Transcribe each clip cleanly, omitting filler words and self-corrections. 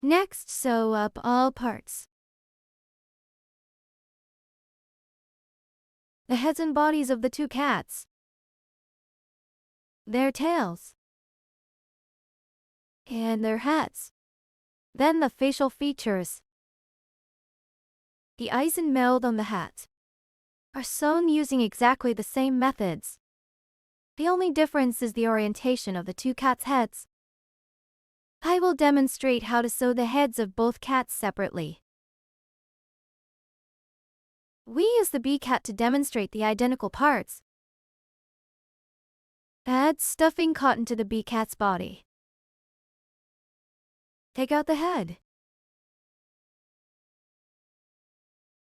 Next, sew up all parts. The heads and bodies of the two cats. Their tails. And their heads. Then the facial features. The eyes and mouth on the hat are sewn using exactly the same methods. The only difference is the orientation of the two cats' heads. I will demonstrate how to sew the heads of both cats separately. We use the B cat to demonstrate the identical parts. Add stuffing cotton to the B cat's body. Take out the head.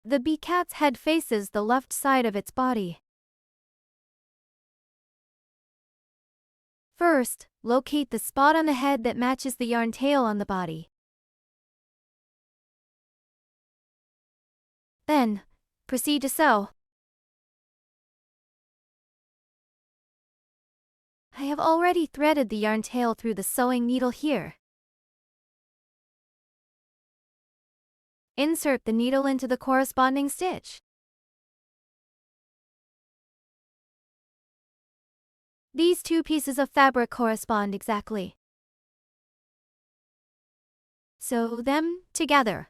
The B cat's head faces the left side of its body. First, locate the spot on the head that matches the yarn tail on the body. Then, proceed to sew. I have already threaded the yarn tail through the sewing needle here. Insert the needle into the corresponding stitch. These two pieces of fabric correspond exactly. Sew them together.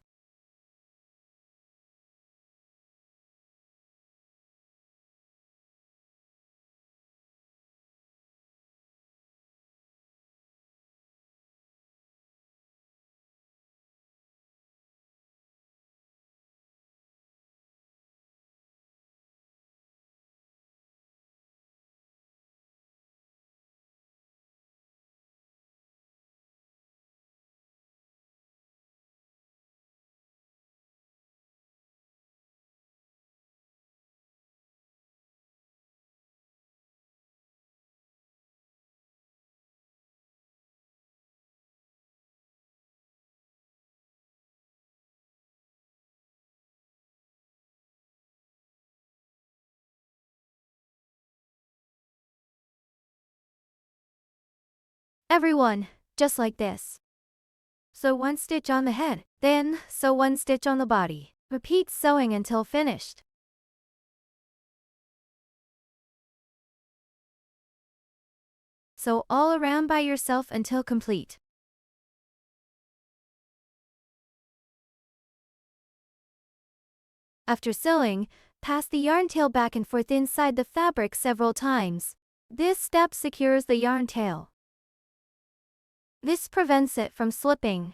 Everyone, just like this. Sew one stitch on the head, then sew one stitch on the body. Repeat sewing until finished. Sew all around by yourself until complete. After sewing, pass the yarn tail back and forth inside the fabric several times. This step secures the yarn tail. This prevents it from slipping.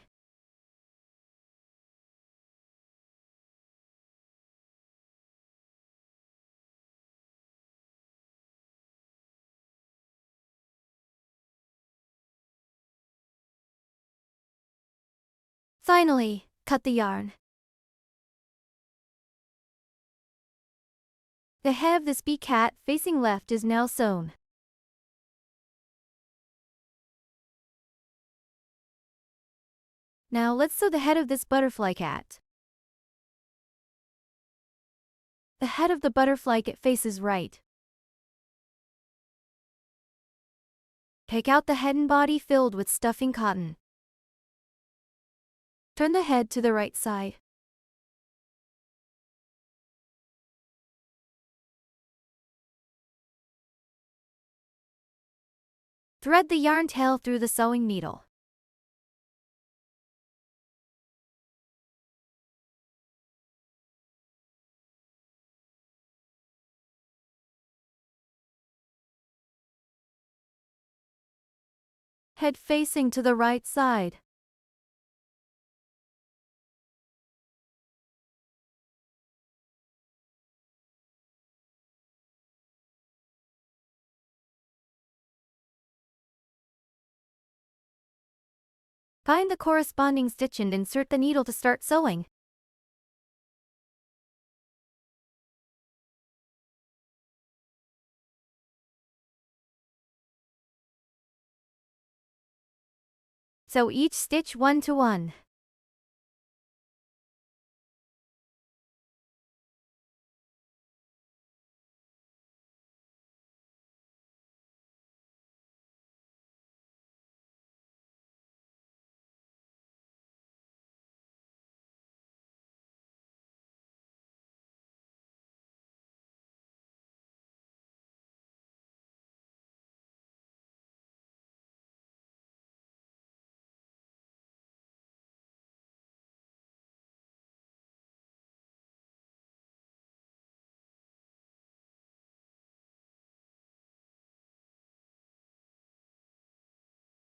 Finally, cut the yarn. The head of this bee cat facing left is now sewn. Now let's sew the head of this butterfly cat. The head of the butterfly cat faces right. Take out the head and body filled with stuffing cotton. Turn the head to the right side. Thread the yarn tail through the sewing needle. Head facing to the right side. Find the corresponding stitch and insert the needle to start sewing. Sew each stitch one to one.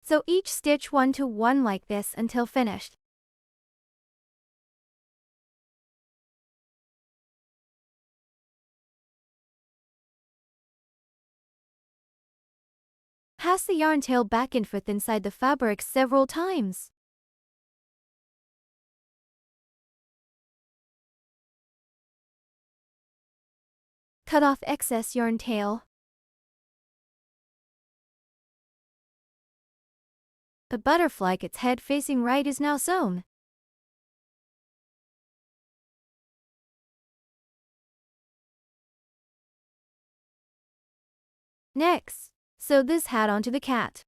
Sew each stitch 1 to 1 like this until finished. Pass the yarn tail back and forth inside the fabric several times. Cut off excess yarn tail. The butterfly, its head facing right, is now sewn. Next, sew this hat onto the cat.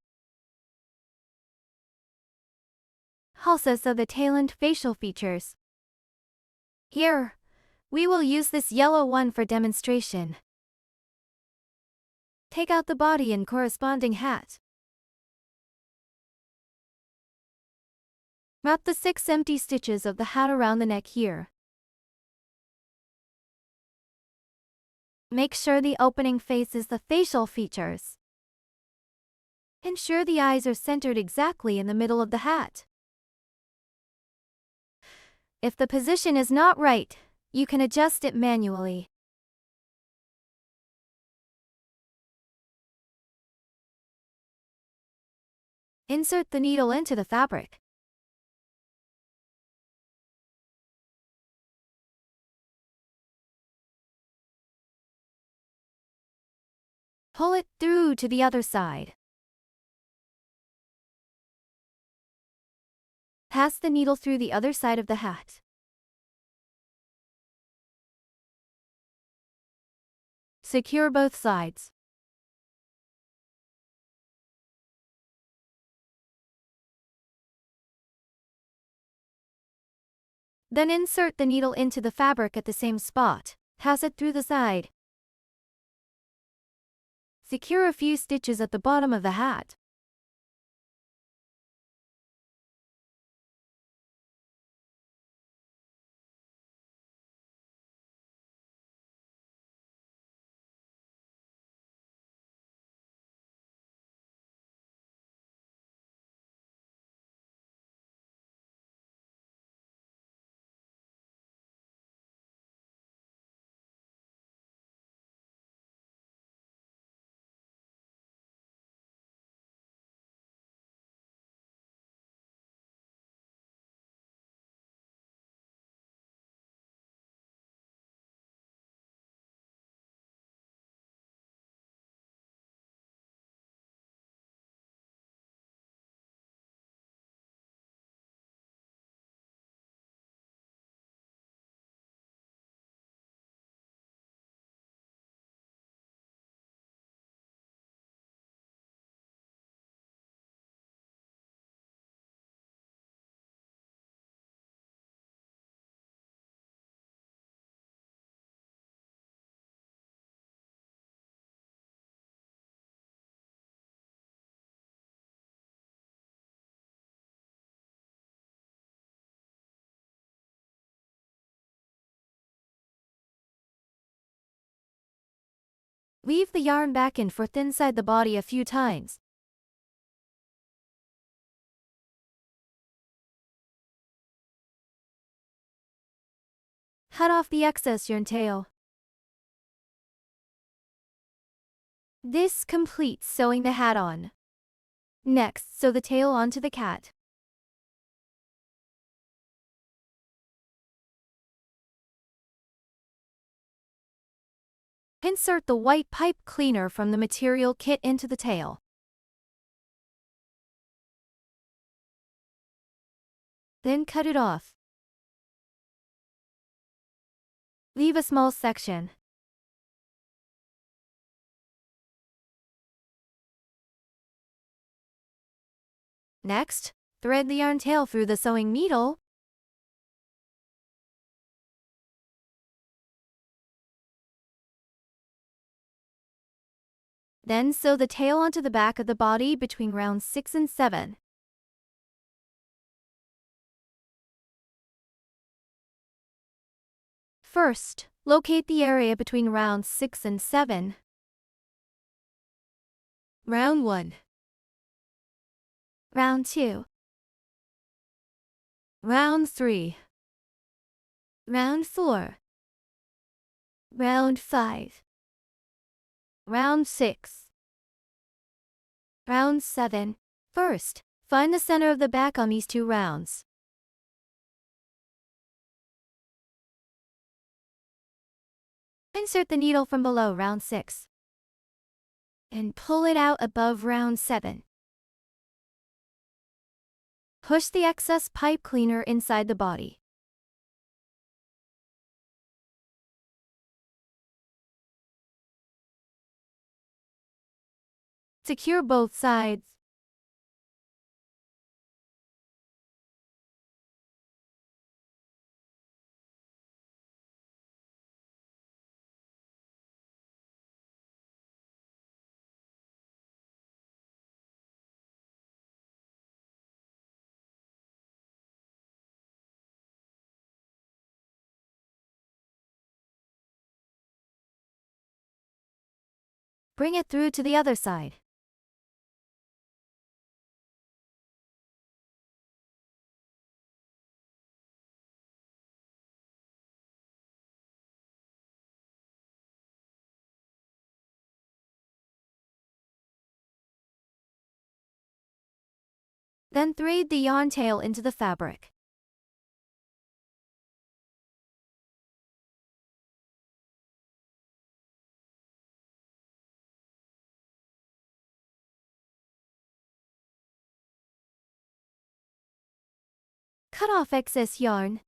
Also sew the tail and facial features. Here, we will use this yellow one for demonstration. Take out the body and corresponding hat. Wrap the 6 empty stitches of the hat around the neck here. Make sure the opening faces the facial features. Ensure the eyes are centered exactly in the middle of the hat. If the position is not right, you can adjust it manually. Insert the needle into the fabric. Pull it through to the other side. Pass the needle through the other side of the hat. Secure both sides. Then insert the needle into the fabric at the same spot. Pass it through the side. Secure a few stitches at the bottom of the hat. Weave the yarn back and forth inside the body a few times. Cut off the excess yarn tail. This completes sewing the hat on. Next, sew the tail onto the cat. Insert the white pipe cleaner from the material kit into the tail. Then cut it off. Leave a small section. Next, thread the yarn tail through the sewing needle. Then sew the tail onto the back of the body between rounds 6 and 7. First, locate the area between rounds 6 and 7. Round 1. Round 2. Round 3. Round 4. Round 5. Round 6. Round 7. First, find the center of the back on these 2 rounds. Insert the needle from below round 6 and pull it out above round 7. Push the excess pipe cleaner inside the body. Secure both sides. Bring it through to the other side. Then thread the yarn tail into the fabric. Cut off excess yarn.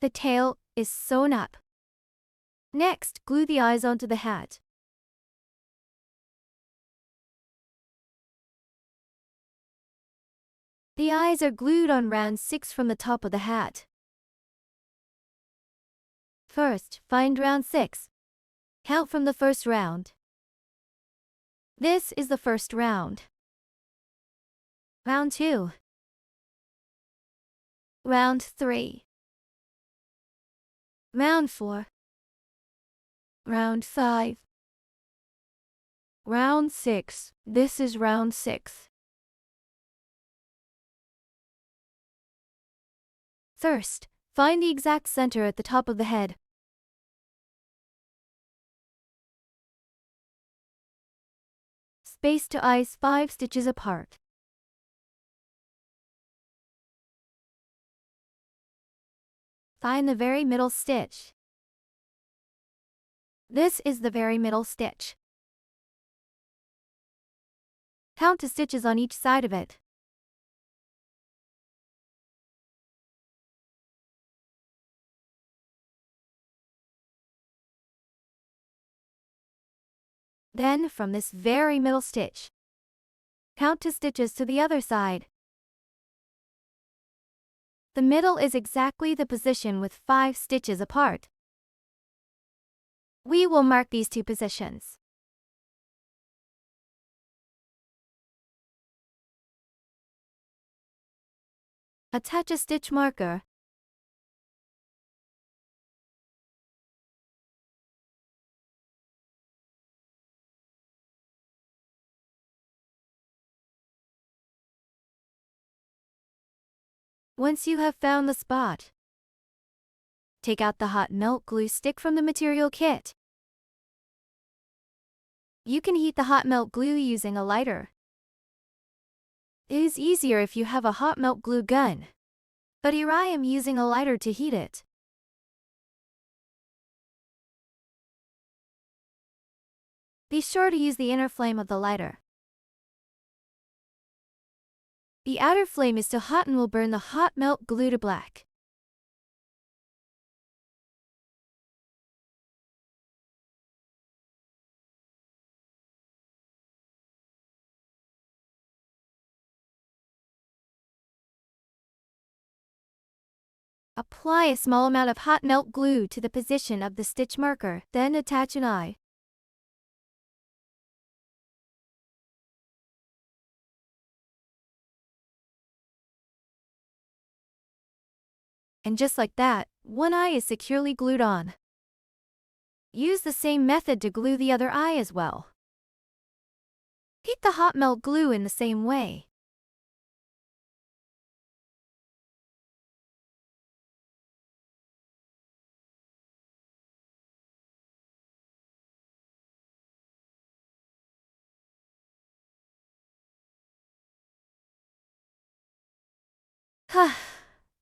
The tail is sewn up. Next, glue the eyes onto the hat. The eyes are glued on round 6 from the top of the hat. First, find round 6. Count from the first round. This is the first round. Round 2. Round 3. Round 4. Round 5. Round 6. This is round 6. First, find the exact center at the top of the head. Space to eyes 5 stitches apart. Find the very middle stitch. This is the very middle stitch. Count the stitches on each side of it. Then, from this very middle stitch, count 2 stitches to the other side. The middle is exactly the position with 5 stitches apart. We will mark these 2 positions. Attach a stitch marker. Once you have found the spot, take out the hot melt glue stick from the material kit. You can heat the hot melt glue using a lighter. It is easier if you have a hot melt glue gun, but here I am using a lighter to heat it. Be sure to use the inner flame of the lighter. The outer flame is too hot and will burn the hot melt glue to black. Apply a small amount of hot melt glue to the position of the stitch marker, then attach an eye. And just like that, one eye is securely glued on. Use the same method to glue the other eye as well. Heat the hot melt glue in the same way.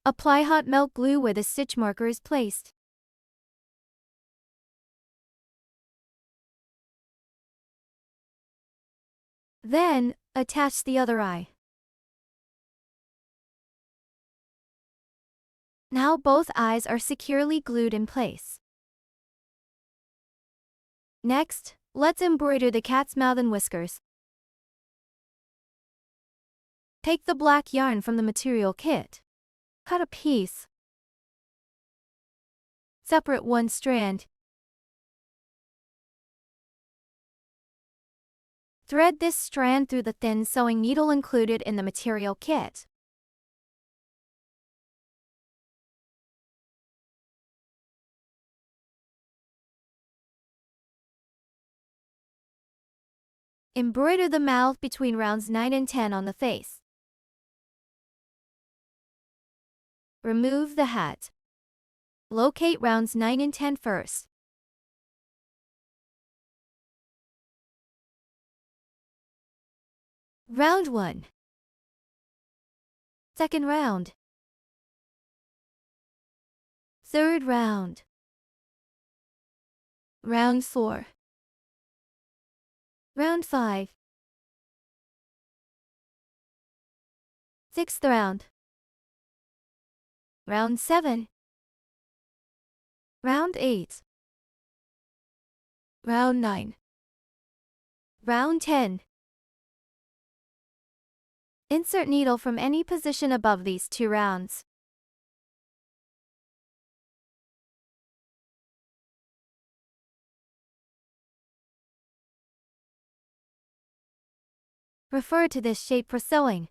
Apply hot melt glue where the stitch marker is placed. Then, attach the other eye. Now both eyes are securely glued in place. Next, let's embroider the cat's mouth and whiskers. Take the black yarn from the material kit. Cut a piece. Separate one strand. Thread this strand through the thin sewing needle included in the material kit. Embroider the mouth between rounds 9 and 10 on the face. Remove the hat. Locate rounds 9 and 10 first. Round 1. Second round. Third round. Round 4. Round 5. Sixth round. Round 7. Round 8. Round 9. Round 10. Insert needle from any position above these 2 rounds. Refer to this shape for sewing.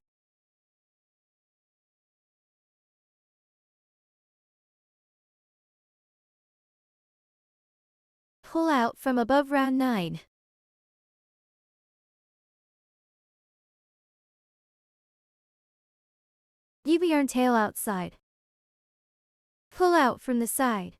Pull out from above round 9. Leave yarn tail outside. Pull out from the side.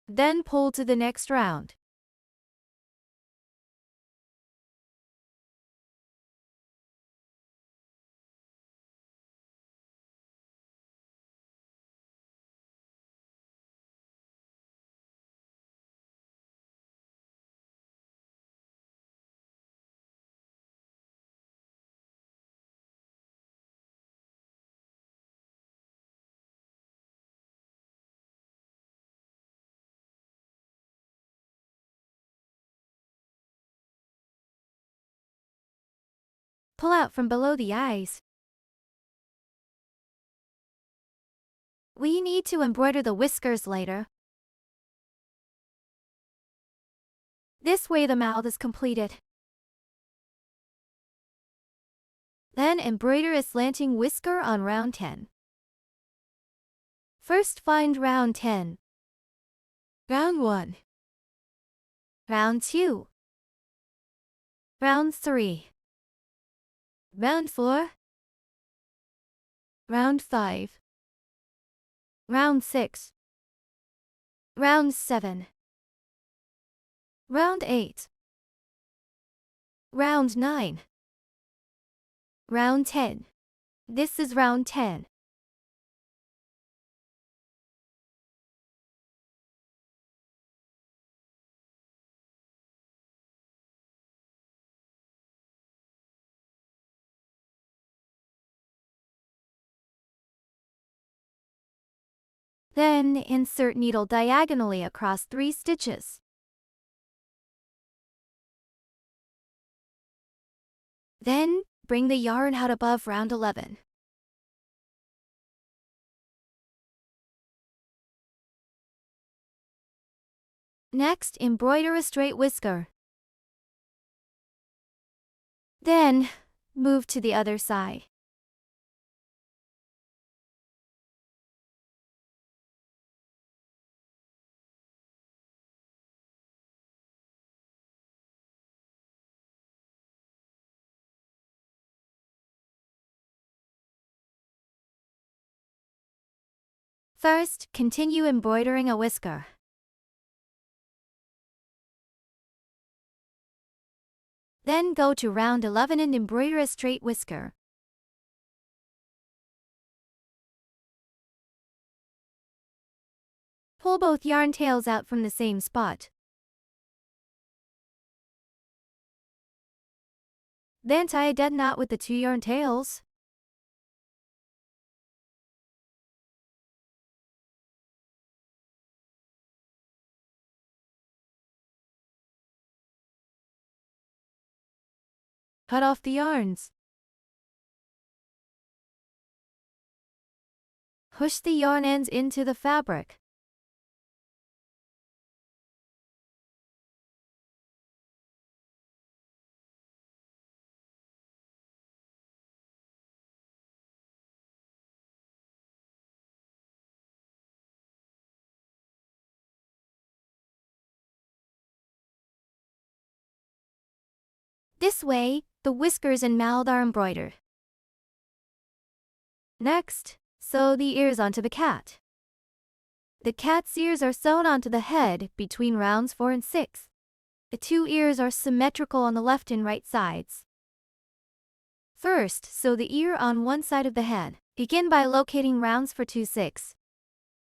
Then pull to the next round. Pull out from below the eyes. We need to embroider the whiskers later. This way the mouth is completed. Then embroider a slanting whisker on round 10. First find round 10. Round 1. Round 2. Round 3. Round 4. Round 5. Round 6. Round 7. Round 8. Round 9. Round 10. This is round 10. Then insert needle diagonally across 3 stitches. Then, bring the yarn out above round 11. Next, embroider a straight whisker. Then, move to the other side. First, continue embroidering a whisker. Then go to round 11 and embroider a straight whisker. Pull both yarn tails out from the same spot. Then tie a dead knot with the 2 yarn tails. Cut off the yarns. Push the yarn ends into the fabric. This way, the whiskers and mouth are embroidered. Next, sew the ears onto the cat. The cat's ears are sewn onto the head between rounds 4 and 6. The 2 ears are symmetrical on the left and right sides. First, sew the ear on one side of the head. Begin by locating rounds for 2-6.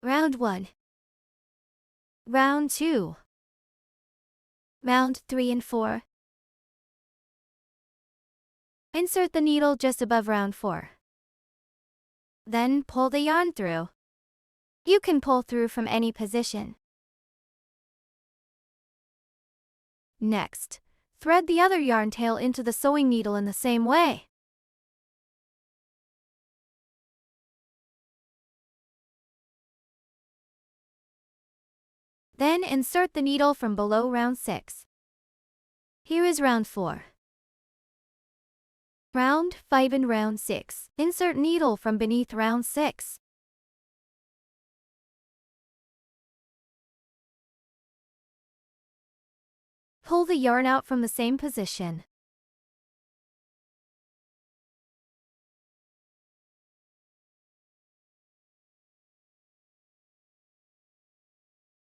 Round 1. Round 2. Round 3 and 4. Insert the needle just above round 4. Then pull the yarn through. You can pull through from any position. Next, thread the other yarn tail into the sewing needle in the same way. Then insert the needle from below round 6. Here is round 4. Round 5 and round 6. Insert needle from beneath round 6. Pull the yarn out from the same position.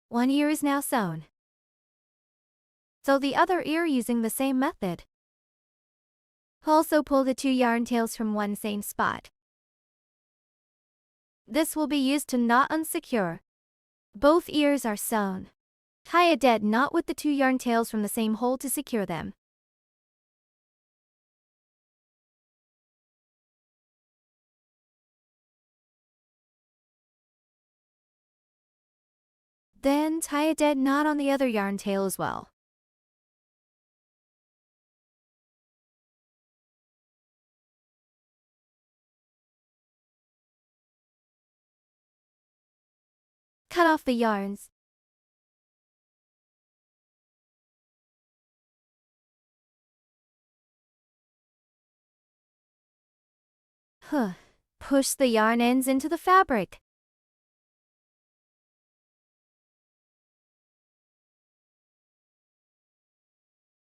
One ear is now sewn. Sew the other ear using the same method. Also pull the 2 yarn tails from one same spot. This will be used to knot unsecure. Both ears are sewn. Tie a dead knot with the 2 yarn tails from the same hole to secure them. Then tie a dead knot on the other yarn tail as well. Cut off the yarns. Push the yarn ends into the fabric.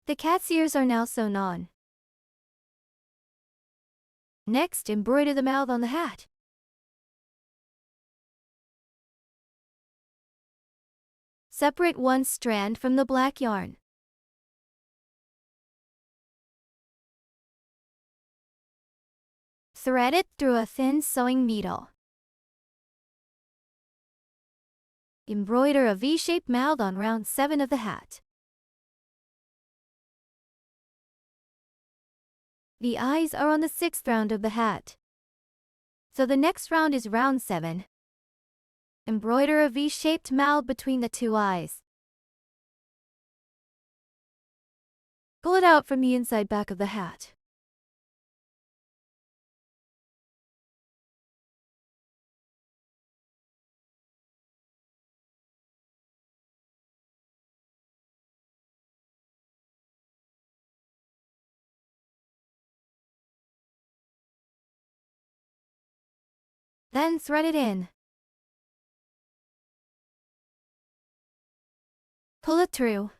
The cat's ears are now sewn on. Next, embroider the mouth on the hat. Separate one strand from the black yarn. Thread it through a thin sewing needle. Embroider a V-shaped mouth on round 7 of the hat. The eyes are on the 6th round of the hat. So the next round is round 7. Embroider a V-shaped mouth between the 2 eyes. Pull it out from the inside back of the hat. Then thread it in. Pull it through.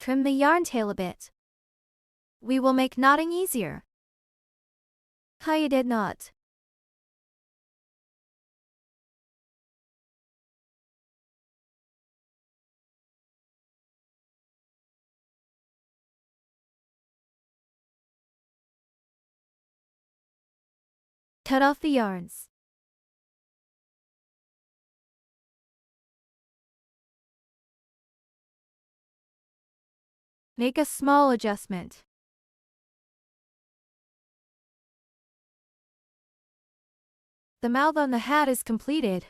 Trim the yarn tail a bit. We will make knotting easier. I did not. Cut off the yarns. Make a small adjustment. The mouth on the hat is completed.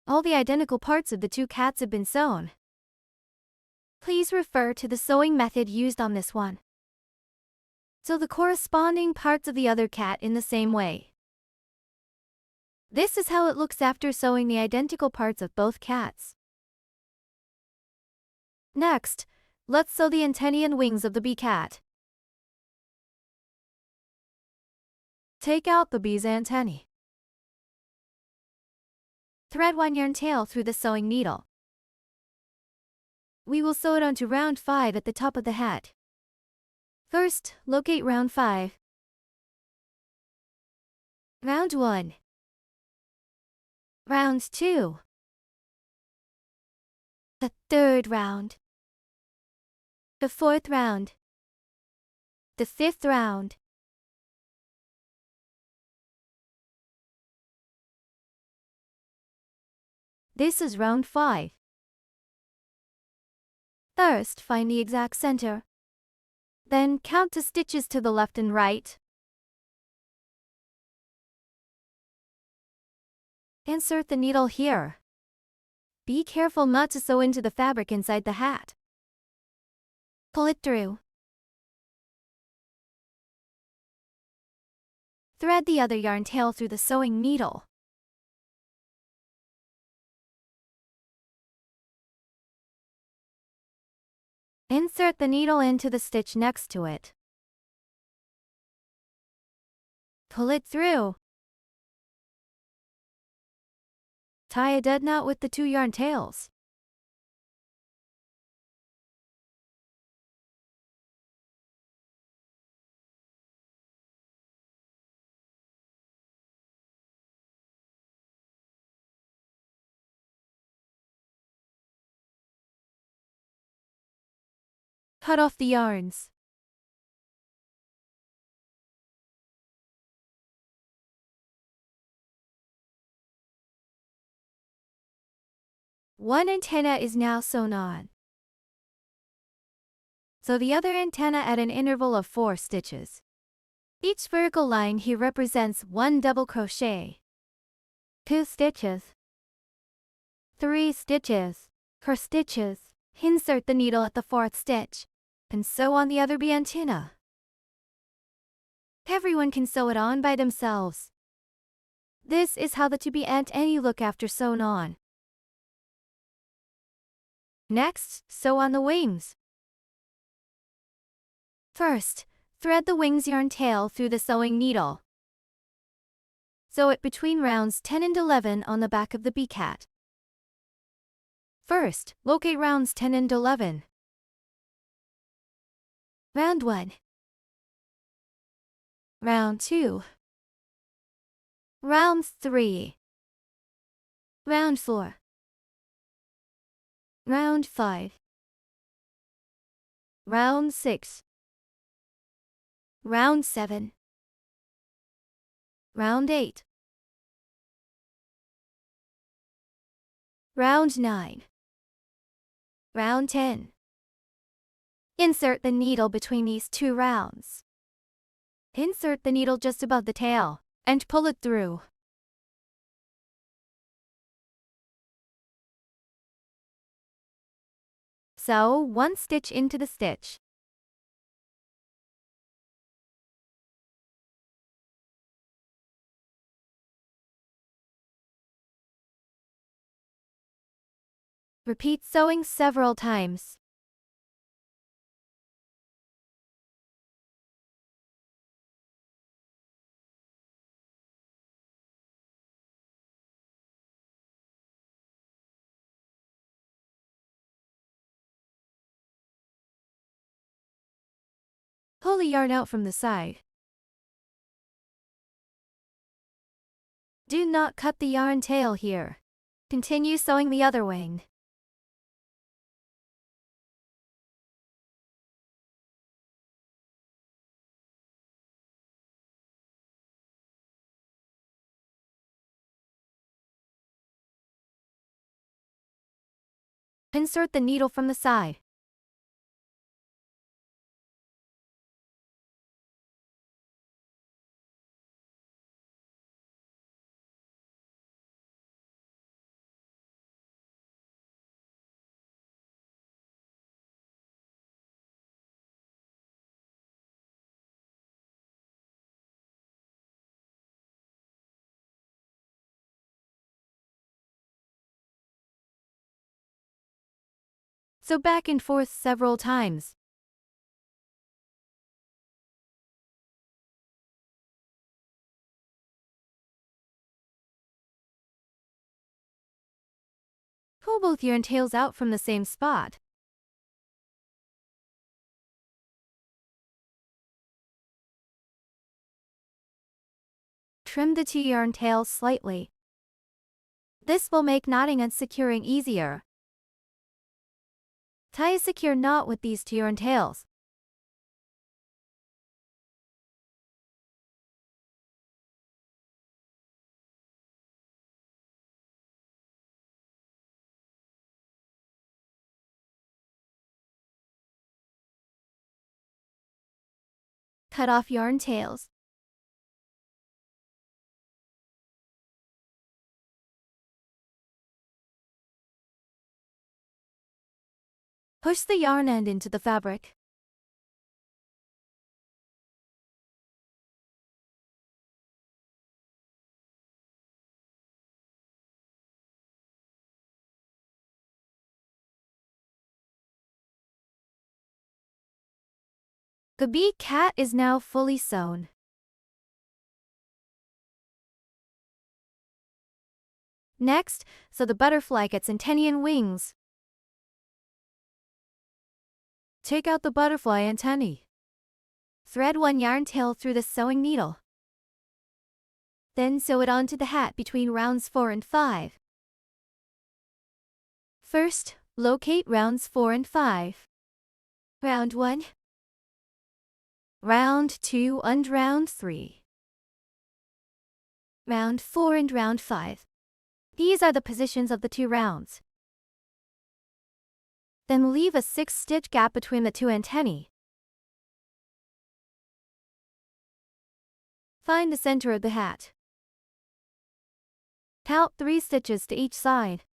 All the identical parts of the two cats have been sewn. Please refer to the sewing method used on this one. Sew the corresponding parts of the other cat in the same way. This is how it looks after sewing the identical parts of both cats. Next, let's sew the antennae and wings of the bee cat. Take out the bee's antennae. Thread one yarn tail through the sewing needle. We will sew it onto round 5 at the top of the hat. First, locate round 5. Round 1. Round 2. The third round. The fourth round. The fifth round. This is round 5. First, find the exact center. Then count the stitches to the left and right. Insert the needle here. Be careful not to sew into the fabric inside the hat. Pull it through. Thread the other yarn tail through the sewing needle. Insert the needle into the stitch next to it. Pull it through. Tie a dead knot with the 2 yarn tails. Cut off the yarns. One antenna is now sewn on. Sew the other antenna at an interval of 4 stitches. Each vertical line here represents 1 double crochet. 2 stitches. 3 stitches. 4 stitches. Insert the needle at the 4th stitch, and sew on the other bee antenna. Everyone can sew it on by themselves. This is how the 2 bee antennae look after sewn on. Next, sew on the wings. First, thread the wings yarn tail through the sewing needle. Sew it between rounds 10 and 11 on the back of the bee cat. First, locate rounds 10 and 11. Round 1. Round 2. Round 3. Round 4. Round 5. Round 6. Round 7. Round 8. Round 9. Round 10. Insert the needle between these 2 rounds. Insert the needle just above the tail, and pull it through. Sew 1 stitch into the stitch. Repeat sewing several times. Pull the yarn out from the side. Do not cut the yarn tail here. Continue sewing the other wing. Insert the needle from the side. Sew back and forth several times. Pull both yarn tails out from the same spot. Trim the two yarn tails slightly. This will make knotting and securing easier. Tie a secure knot with these two yarn tails. Cut off yarn tails. Push the yarn end into the fabric. The bee cat is now fully sewn. Next, sew the butterfly gets antennae and wings. Take out the butterfly antennae. Thread one yarn tail through the sewing needle. Then sew it onto the hat between rounds 4 and 5. First, locate rounds 4 and 5. Round 1, round 2 and round 3. Round 4 and round 5. These are the positions of the 2 rounds. Then leave a 6-stitch gap between the 2 antennae. Find the center of the hat. Count 3 stitches to each side.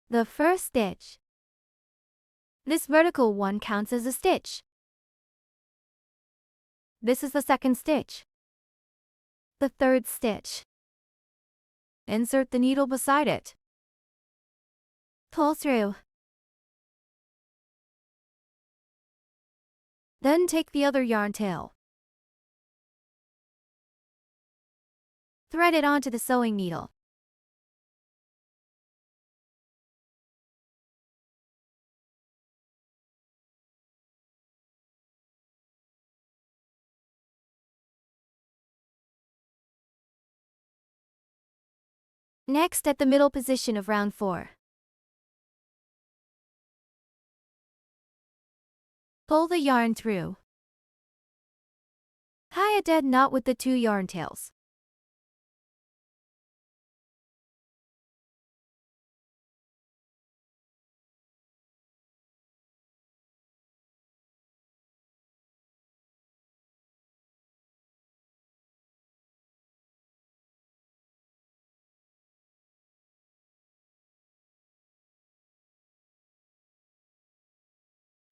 The first stitch. This vertical one counts as a stitch. This is the second stitch. The third stitch. Insert the needle beside it. Pull through. Then take the other yarn tail. Thread it onto the sewing needle. Next, at the middle position of round 4. Pull the yarn through. Tie a dead knot with the 2 yarn tails.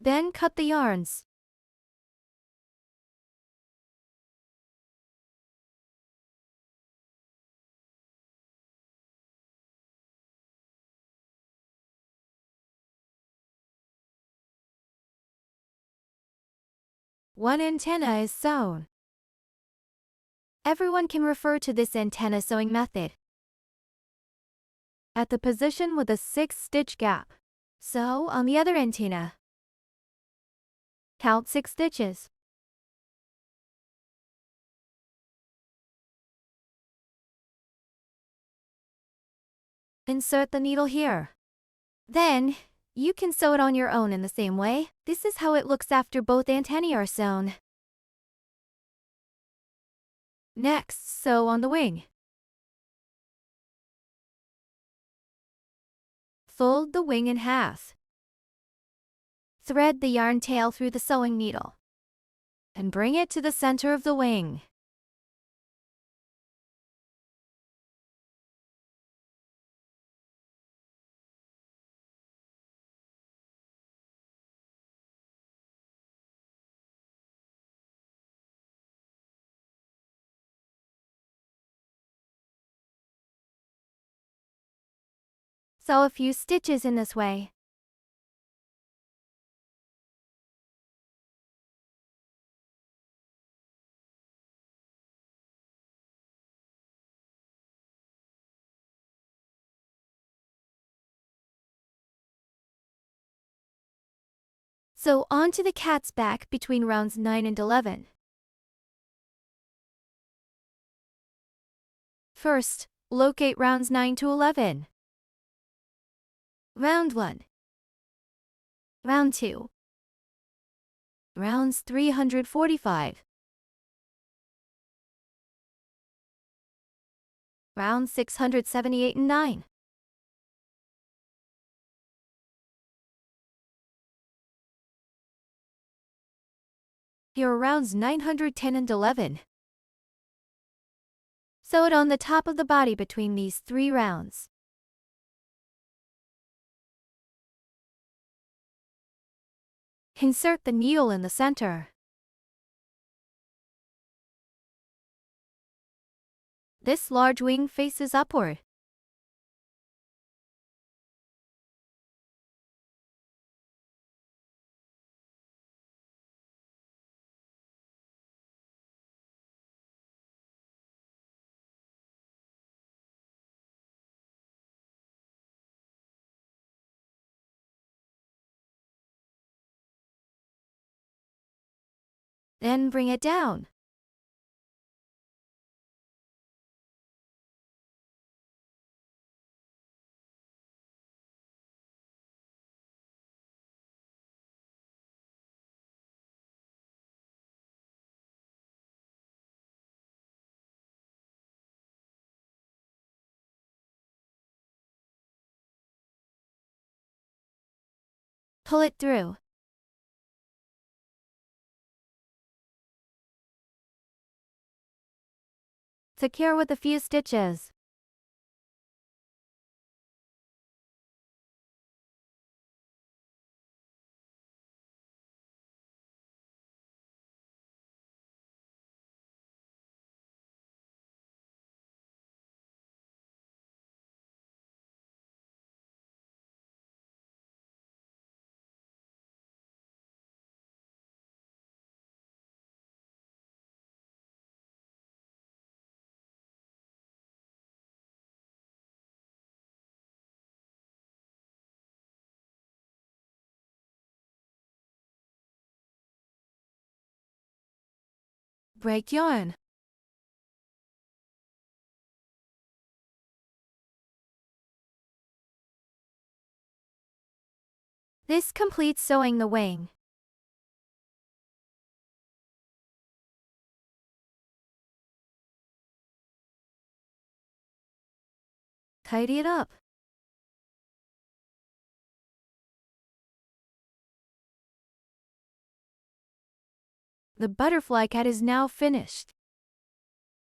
Then cut the yarns. One antenna is sewn. Everyone can refer to this antenna sewing method. At the position with a 6-stitch gap. Sew on the other antenna. Count 6 stitches. Insert the needle here. Then, you can sew it on your own in the same way. This is how it looks after both antennae are sewn. Next, sew on the wing. Fold the wing in half. Thread the yarn tail through the sewing needle and bring it to the center of the wing. Sew a few stitches in this way. Sew onto the cat's back between rounds 9 and 11. First, locate rounds 9 to 11. Round 1. Round 2. Rounds 345. Rounds 678 and 9. Here are rounds 910 and 11. Sew it on the top of the body between these 3 rounds. Insert the needle in the center. This large wing faces upward. Then bring it down. Pull it through. Secure with a few stitches. Break yarn. This completes sewing the wing. Tidy it up. The butterfly cat is now finished.